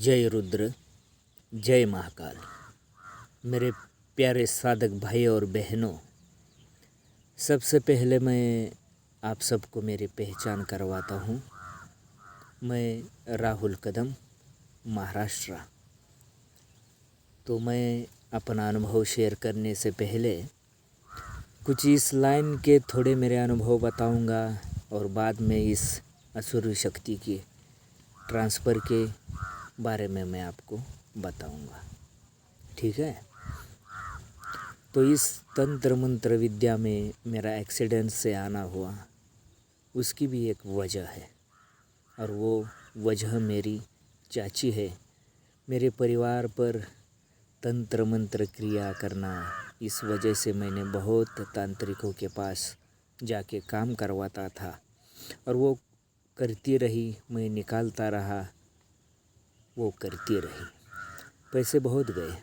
जय रुद्र, जय महाकाल। मेरे प्यारे साधक भाई और बहनों, सबसे पहले मैं आप सबको मेरी पहचान करवाता हूँ। मैं राहुल कदम, महाराष्ट्र। तो मैं अपना अनुभव शेयर करने से पहले कुछ इस लाइन के थोड़े मेरे अनुभव बताऊँगा और बाद में इस असुर शक्ति की ट्रांसफ़र के बारे में मैं आपको बताऊंगा। ठीक है। तो इस तंत्र मंत्र विद्या में मेरा एक्सीडेंट से आना हुआ, उसकी भी एक वजह है और वो वजह मेरी चाची है। मेरे परिवार पर तंत्र मंत्र क्रिया करना, इस वजह से मैंने बहुत तांत्रिकों के पास जाके काम करवाता था और वो करती रही, मैं निकालता रहा, वो करती रही। पैसे बहुत गए।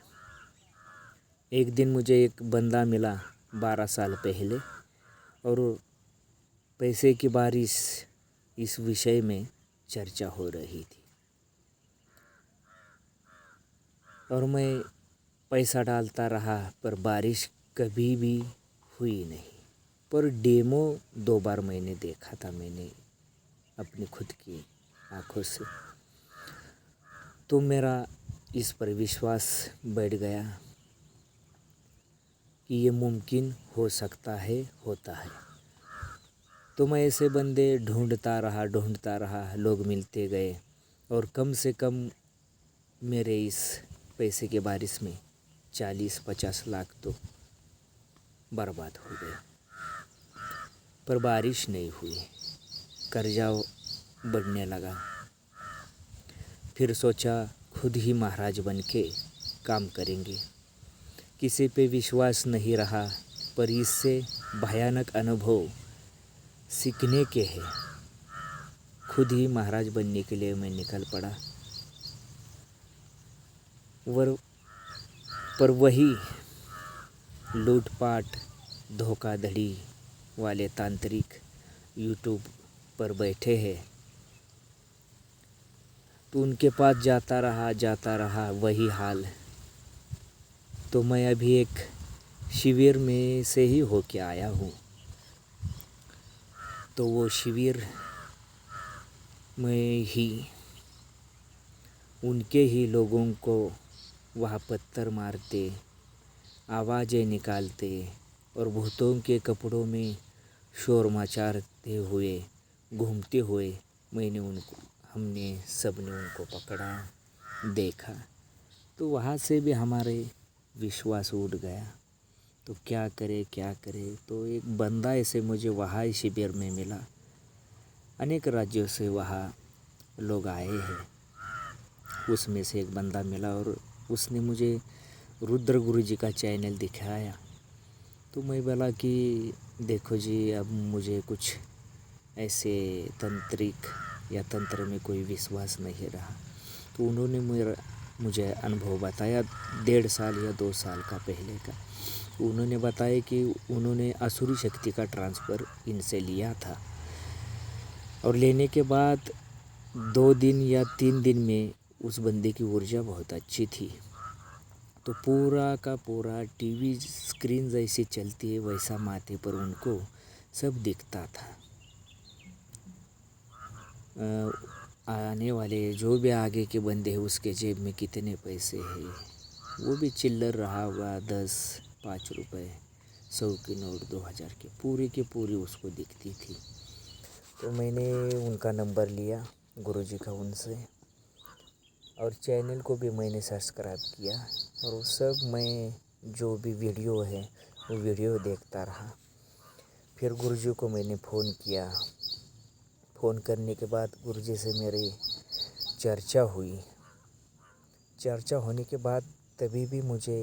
एक दिन मुझे एक बंदा मिला 12 साल पहले और पैसे की बारिश इस विषय में चर्चा हो रही थी और मैं पैसा डालता रहा पर बारिश कभी भी हुई नहीं। पर डेमो 2 बार मैंने देखा था, मैंने अपनी खुद की आँखों से। तो मेरा इस पर विश्वास बढ़ गया कि ये मुमकिन हो सकता है, होता है। तो मैं ऐसे बंदे ढूंढता रहा, लोग मिलते गए और कम से कम मेरे इस पैसे के बारिश में 40-50 लाख तो बर्बाद हो गए। पर बारिश नहीं हुई, कर्जा बढ़ने लगा। फिर सोचा खुद ही महाराज बन के काम करेंगे। किसी पे विश्वास नहीं रहा, पर इससे भयानक अनुभव सीखने के हैं। खुद ही महाराज बनने के लिए मैं निकल पड़ा। पर वही लूटपाट धोखाधड़ी वाले तांत्रिक यूट्यूब पर बैठे हैं, तो उनके पास जाता रहा, वही हाल। तो मैं अभी एक शिविर में से ही होके आया हूँ। तो वो शिविर में ही उनके ही लोगों को वहाँ पत्थर मारते, आवाज़ें निकालते और भूतों के कपड़ों में शोर मचाते हुए घूमते हुए हमने सबने उनको पकड़ा, देखा। तो वहाँ से भी हमारे विश्वास उठ गया। तो क्या करे। तो एक बंदा ऐसे मुझे वहाँ शिविर में मिला। अनेक राज्यों से वहाँ लोग आए हैं। उसमें से एक बंदा मिला और उसने मुझे रुद्र गुरु जी का चैनल दिखाया। तो मैं बोला कि देखो जी, अब मुझे कुछ ऐसे तंत्रिक या तंत्र में कोई विश्वास नहीं रहा। तो उन्होंने मुझे अनुभव बताया 1.5 साल या 2 साल का पहले का। उन्होंने बताया कि उन्होंने असुरी शक्ति का ट्रांसफ़र इनसे लिया था और लेने के बाद 2 दिन या 3 दिन में उस बंदे की ऊर्जा बहुत अच्छी थी। तो पूरा का पूरा टीवी स्क्रीन जैसी चलती है वैसा माथे पर उनको सब दिखता था। आने वाले जो भी आगे के बंदे हैं उसके जेब में कितने पैसे हैं, वो भी चिल्लर रहा हुआ 10, 5 रुपए, 100 की नोट, 2000 की पूरी उसको दिखती थी। तो मैंने उनका नंबर लिया गुरुजी का उनसे और चैनल को भी मैंने सब्सक्राइब किया और वो सब मैं जो भी वीडियो है वो वीडियो देखता रहा। फिर गुरुजी को मैंने फ़ोन किया। फ़ोन करने के बाद गुरुजी से मेरी चर्चा हुई। चर्चा होने के बाद तभी भी मुझे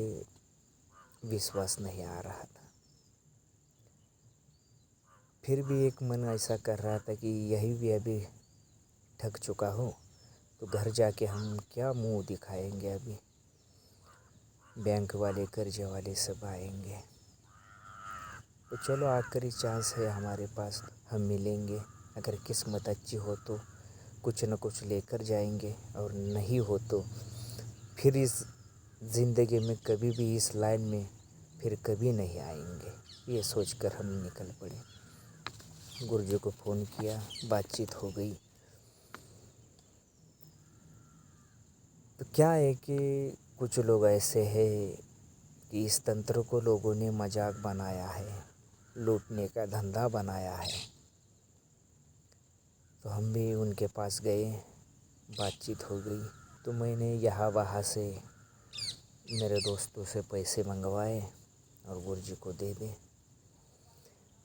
विश्वास नहीं आ रहा था। फिर भी एक मन ऐसा कर रहा था कि यही भी अभी ठग चुका हूँ, तो घर जाके हम क्या मुंह दिखाएंगे। अभी बैंक वाले, कर्जे वाले सब आएंगे। तो चलो आखिरी चांस है हमारे पास, हम मिलेंगे। अगर किस्मत अच्छी हो तो कुछ न कुछ लेकर जाएंगे, और नहीं हो तो फिर इस ज़िंदगी में कभी भी इस लाइन में फिर कभी नहीं आएंगे। ये सोचकर हम निकल पड़े। गुरुजी को फ़ोन किया, बातचीत हो गई। तो क्या है कि कुछ लोग ऐसे हैं कि इस तंत्र को लोगों ने मजाक बनाया है, लूटने का धंधा बनाया है। तो हम भी उनके पास गए, बातचीत हो गई। तो मैंने यहाँ वहाँ से मेरे दोस्तों से पैसे मंगवाए और गुरुजी को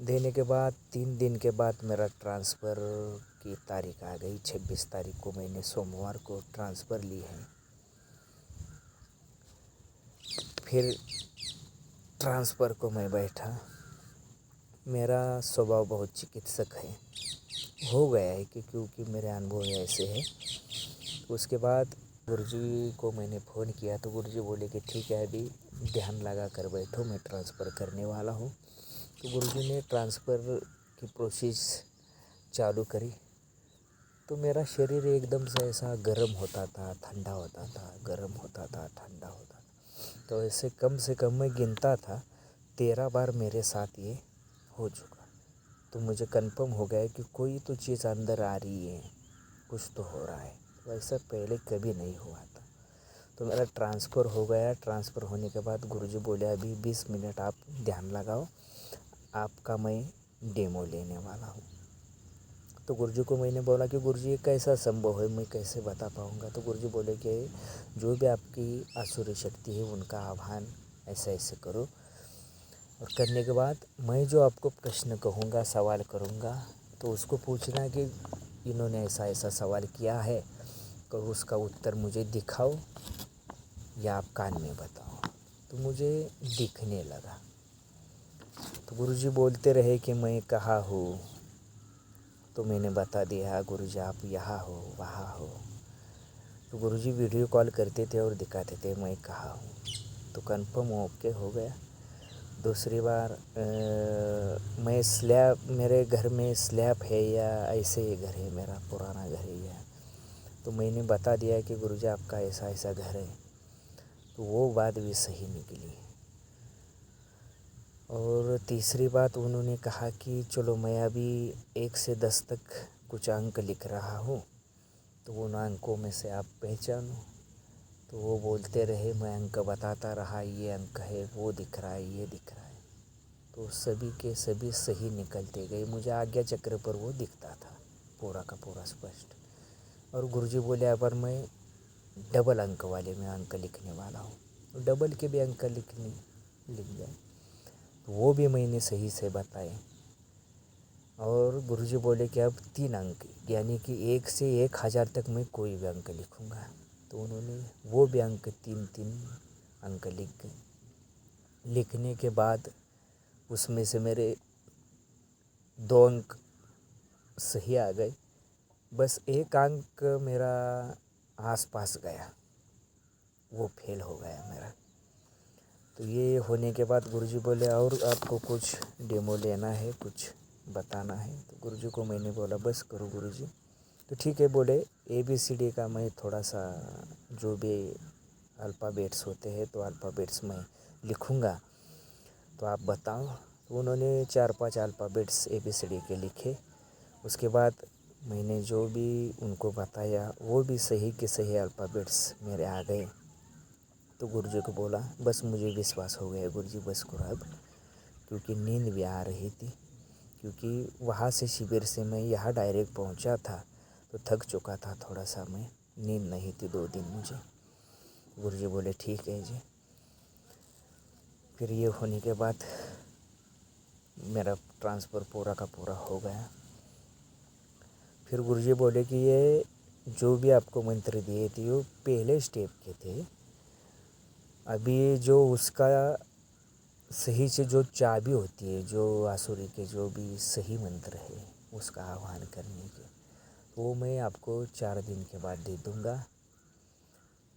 देने के बाद 3 दिन के बाद मेरा ट्रांसफ़र की तारीख आ गई। 26 तारीख को मैंने सोमवार को ट्रांसफ़र ली है। फिर ट्रांसफ़र को मैं बैठा। मेरा स्वभाव बहुत चिकित्सक है, हो गया है कि क्योंकि मेरे अनुभव ऐसे है। उसके बाद गुरुजी को मैंने फ़ोन किया तो गुरुजी बोले कि ठीक है, अभी ध्यान लगा कर बैठो, मैं ट्रांसफ़र करने वाला हूँ। तो गुरुजी ने ट्रांसफ़र की प्रोसेस चालू करी। तो मेरा शरीर एकदम से ऐसा गर्म होता था, ठंडा होता था, गर्म होता था, ठंडा होता था। तो ऐसे कम से कम मैं गिनता था 13 बार मेरे साथ ये हो चुका। तो मुझे कंफर्म हो गया कि कोई तो चीज़ अंदर आ रही है, कुछ तो हो रहा है। वैसा पहले कभी नहीं हुआ था। तो मेरा ट्रांसफ़र हो गया। ट्रांसफ़र होने के बाद गुरुजी बोले अभी 20 मिनट आप ध्यान लगाओ, आपका मैं डेमो लेने वाला हूँ। तो गुरुजी को मैंने बोला कि गुरुजी ये कैसा संभव है, मैं कैसे बता पाऊँगा। तो गुरुजी बोले कि जो भी आपकी आसुरी शक्ति है उनका आह्वान ऐसे ऐसे करो, और करने के बाद मैं जो आपको प्रश्न कहूँगा, सवाल करूँगा, तो उसको पूछना कि इन्होंने ऐसा ऐसा सवाल किया है, तो उसका उत्तर मुझे दिखाओ या आप कान में बताओ। तो मुझे दिखने लगा। तो गुरुजी बोलते रहे कि मैं कहाँ हूँ। तो मैंने बता दिया गुरुजी आप यहाँ हो, वहाँ हो। तो गुरुजी वीडियो कॉल करते थे और दिखाते थे मैं कहाँ हूँ। तो कंफर्म ओके हो गया। दूसरी बार मैं स्लैब, मेरे घर में स्लैब है या ऐसे ही घर है, मेरा पुराना घर है या, तो मैंने बता दिया कि गुरुजी आपका ऐसा ऐसा घर है। तो वो बात भी सही निकली। और तीसरी बात उन्होंने कहा कि चलो मैं अभी 1 से 10 तक कुछ अंक लिख रहा हूँ, तो उन अंकों में से आप पहचानो। तो वो बोलते रहे, मैं अंक बताता रहा, ये अंक है, वो दिख रहा है, ये दिख रहा है। तो सभी के सभी सही निकलते गए। मुझे आज्ञा चक्र पर वो दिखता था पूरा का पूरा स्पष्ट। और गुरुजी बोले अब मैं डबल अंक वाले में अंक लिखने वाला हूँ। डबल के भी अंक लिख गए। तो वो भी मैंने सही से बताए। और गुरुजी बोले कि अब 3 अंक, यानी कि 1 से 1000 तक मैं कोई भी अंक लिखूँगा। तो उन्होंने वो भी अंक 3-3 अंक लिख गए। लिखने के बाद उसमें से मेरे 2 अंक सही आ गए। बस 1 अंक मेरा आसपास गया, वो फेल हो गया मेरा। तो ये होने के बाद गुरुजी बोले और आपको कुछ डेमो लेना है, कुछ बताना है। तो गुरुजी को मैंने बोला बस करो गुरुजी। तो ठीक है बोले, ABCD का मैं थोड़ा सा जो भी अल्फ़ाबेट्स होते हैं तो अल्फ़ाबेट्स मैं लिखूँगा, तो आप बताओ। तो उन्होंने 4-5 अल्फ़ाबेट्स ABCD के लिखे। उसके बाद मैंने जो भी उनको बताया वो भी सही के सही अल्फ़ाबेट्स मेरे आ गए। तो गुरुजी को बोला बस मुझे विश्वास हो गया गुरुजी, बस करो अब, क्योंकि नींद भी आ रही थी। क्योंकि वहाँ से शिविर से मैं यहाँ डायरेक्ट पहुँचा था तो थक चुका था थोड़ा सा, मैं नींद नहीं थी 2 दिन मुझे। गुरुजी बोले ठीक है जी। फिर ये होने के बाद मेरा ट्रांसफ़र पूरा का पूरा हो गया। फिर गुरुजी बोले कि ये जो भी आपको मंत्र दिए थे वो पहले स्टेप के थे, अभी जो उसका सही से जो चाबी होती है, जो आसुरी के जो भी सही मंत्र है उसका आह्वान करने के, वो मैं आपको 4 दिन के बाद दे दूँगा।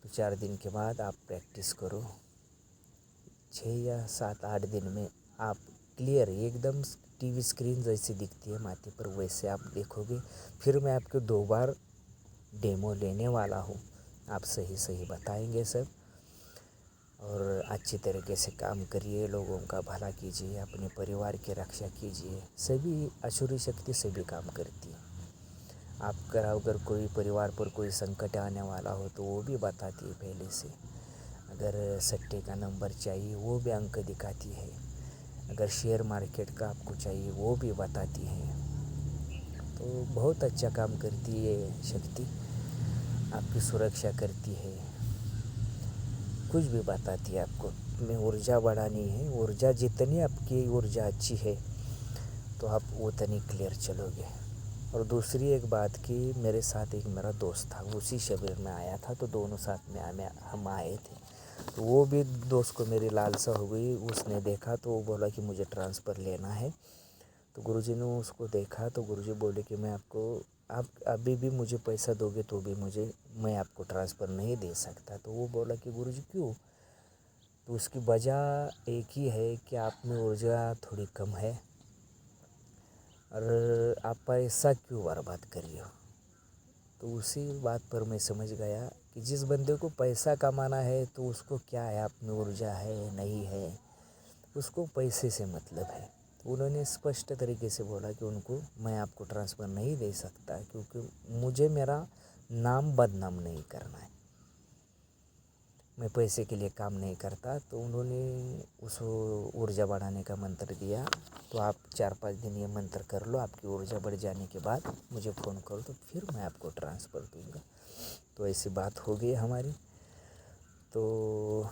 तो 4 दिन के बाद आप प्रैक्टिस करो। 6 या 7-8 दिन में आप क्लियर एकदम टीवी स्क्रीन जैसी दिखती है माथे पर, वैसे आप देखोगे। फिर मैं आपको 2 बार डेमो लेने वाला हूँ। आप सही सही बताएंगे सब, और अच्छी तरीके से काम करिए, लोगों का भला कीजिए, अपने परिवार की रक्षा कीजिए। सभी आसुरी शक्ति सभी काम करती है। आपका अगर कोई परिवार पर कोई संकट आने वाला हो तो वो भी बताती है पहले से। अगर सट्टे का नंबर चाहिए वो भी अंक दिखाती है। अगर शेयर मार्केट का आपको चाहिए वो भी बताती है। तो बहुत अच्छा काम करती है शक्ति, आपकी सुरक्षा करती है, कुछ भी बताती है आपको। में ऊर्जा बढ़ानी है, ऊर्जा जितनी आपकी ऊर्जा अच्छी है तो आप उतनी क्लियर चलोगे। और दूसरी एक बात कि मेरे साथ एक मेरा दोस्त था, उसी शिविर में आया था, तो दोनों साथ में हम आए थे। तो वो भी दोस्त को मेरी लालसा हो गई, उसने देखा तो वो बोला कि मुझे ट्रांसफ़र लेना है। तो गुरुजी ने उसको देखा तो गुरुजी बोले कि आप अभी भी मुझे पैसा दोगे तो भी मैं आपको ट्रांसफ़र नहीं दे सकता। तो वो बोला कि गुरुजी क्यों? तो उसकी वजह एक ही है कि आप में ऊर्जा थोड़ी कम है और आप पैसा क्यों बर्बाद कर रहे हो। तो उसी बात पर मैं समझ गया कि जिस बंदे को पैसा कमाना है तो उसको क्या है, आप में ऊर्जा है नहीं है, उसको पैसे से मतलब है। तो उन्होंने स्पष्ट तरीके से बोला कि मैं आपको ट्रांसफ़र नहीं दे सकता, क्योंकि मुझे मेरा नाम बदनाम नहीं करना है, मैं पैसे के लिए काम नहीं करता। तो उन्होंने उस ऊर्जा बढ़ाने का मंत्र दिया। तो आप 4-5 दिन ये मंत्र कर लो, आपकी ऊर्जा बढ़ जाने के बाद मुझे फ़ोन करो तो फिर मैं आपको ट्रांसफ़र दूंगा। तो ऐसी बात हो गई हमारी। तो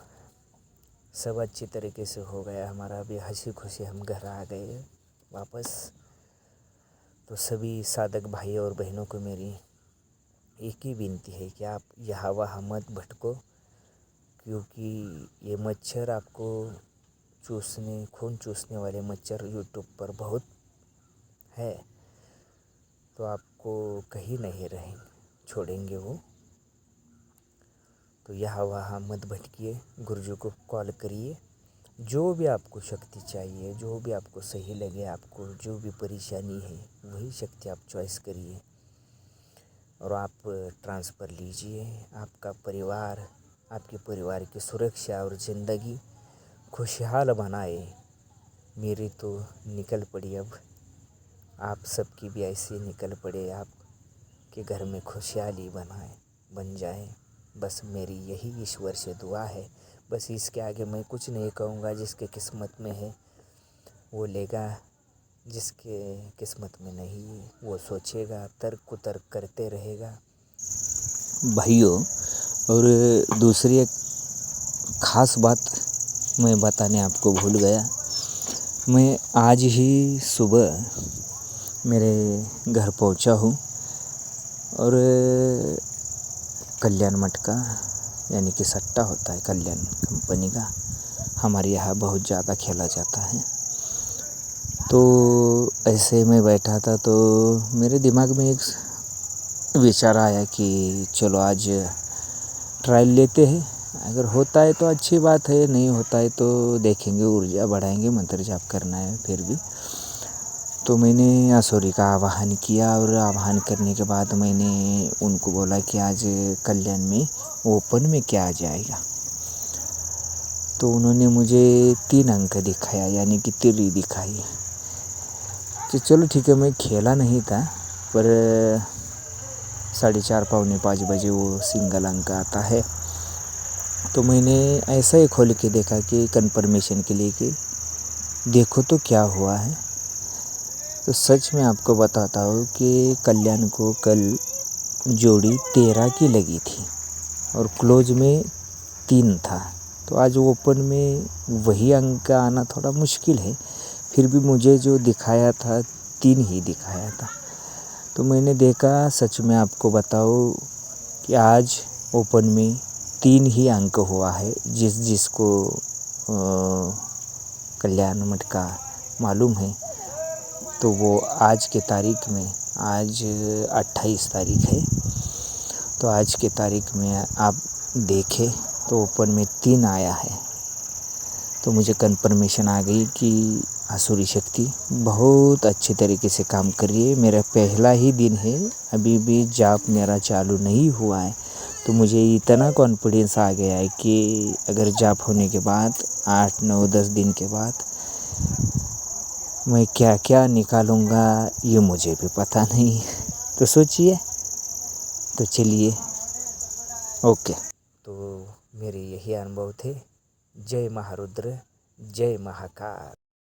सब अच्छी तरीके से हो गया हमारा। अभी हंसी खुशी हम घर आ गए वापस। तो सभी साधक भाई और बहनों को मेरी एक ही विनती है कि आप यहाँ वहाँ मत भटको, क्योंकि ये मच्छर आपको खून चूसने वाले मच्छर यूट्यूब पर बहुत है। तो आपको कहीं नहीं छोड़ेंगे वो। तो यहाँ वहाँ मत भटकिए, गुरुजी को कॉल करिए। जो भी आपको शक्ति चाहिए, जो भी आपको सही लगे, आपको जो भी परेशानी है वही शक्ति आप चॉइस करिए और आप ट्रांसफ़र लीजिए। आपका परिवार, आपके परिवार की सुरक्षा और ज़िंदगी खुशहाल बनाए। मेरी तो निकल पड़ी, अब आप सबकी भी ऐसी निकल पड़े, आपके घर में खुशहाली बन जाए। बस मेरी यही ईश्वर से दुआ है। बस इसके आगे मैं कुछ नहीं कहूँगा। जिसके किस्मत में है वो लेगा, जिसके किस्मत में नहीं वो सोचेगा, तर्क कुतर्क करते रहेगा। भाइयों, और दूसरी एक ख़ास बात मैं बताने आपको भूल गया। मैं आज ही सुबह मेरे घर पहुंचा हूं और कल्याण मठ का, यानी कि सट्टा होता है कल्याण कंपनी का, हमारे यहाँ बहुत ज़्यादा खेला जाता है। तो ऐसे मैं बैठा था तो मेरे दिमाग में एक विचार आया कि चलो आज ट्रायल लेते हैं। अगर होता है तो अच्छी बात है, नहीं होता है तो देखेंगे, ऊर्जा बढ़ाएंगे, मंत्र जाप करना है फिर भी। तो मैंने आसुरी का आवाहन किया और आवाहन करने के बाद मैंने उनको बोला कि आज कल्याण में ओपन में क्या आ जाएगा। तो उन्होंने मुझे 3 अंक दिखाया, यानी कि 3 दिखाई। तो चलो ठीक है, मैं खेला नहीं था, पर 4:30 पौने 5 बजे वो सिंगल अंक आता है। तो मैंने ऐसा ही खोल के देखा कि कंफर्मेशन के लिए कि देखो तो क्या हुआ है। तो सच में आपको बताता हूँ कि कल्याण को कल जोड़ी 13 की लगी थी और क्लोज में 3 था। तो आज ओपन में वही अंक आना थोड़ा मुश्किल है, फिर भी मुझे जो दिखाया था 3 ही दिखाया था। तो मैंने देखा, सच में आपको बताऊँ कि आज ओपन में 3 ही अंक हुआ है। जिसको कल्याण मठ का मालूम है तो वो आज के तारीख में, आज 28 तारीख है, तो आज के तारीख में आप देखें तो ओपन में 3 आया है। तो मुझे कन्फर्मेशन आ गई कि आसुरी शक्ति बहुत अच्छे तरीके से काम कर रही है। मेरा पहला ही दिन है, अभी भी जाप मेरा चालू नहीं हुआ है, तो मुझे इतना कॉन्फिडेंस आ गया है कि अगर जाप होने के बाद 8, 9, 10 दिन के बाद मैं क्या क्या निकालूँगा ये मुझे भी पता नहीं। तो सोचिए, तो चलिए, ओके। तो मेरे यही अनुभव थे। जय महारुद्र, जय महाकाल।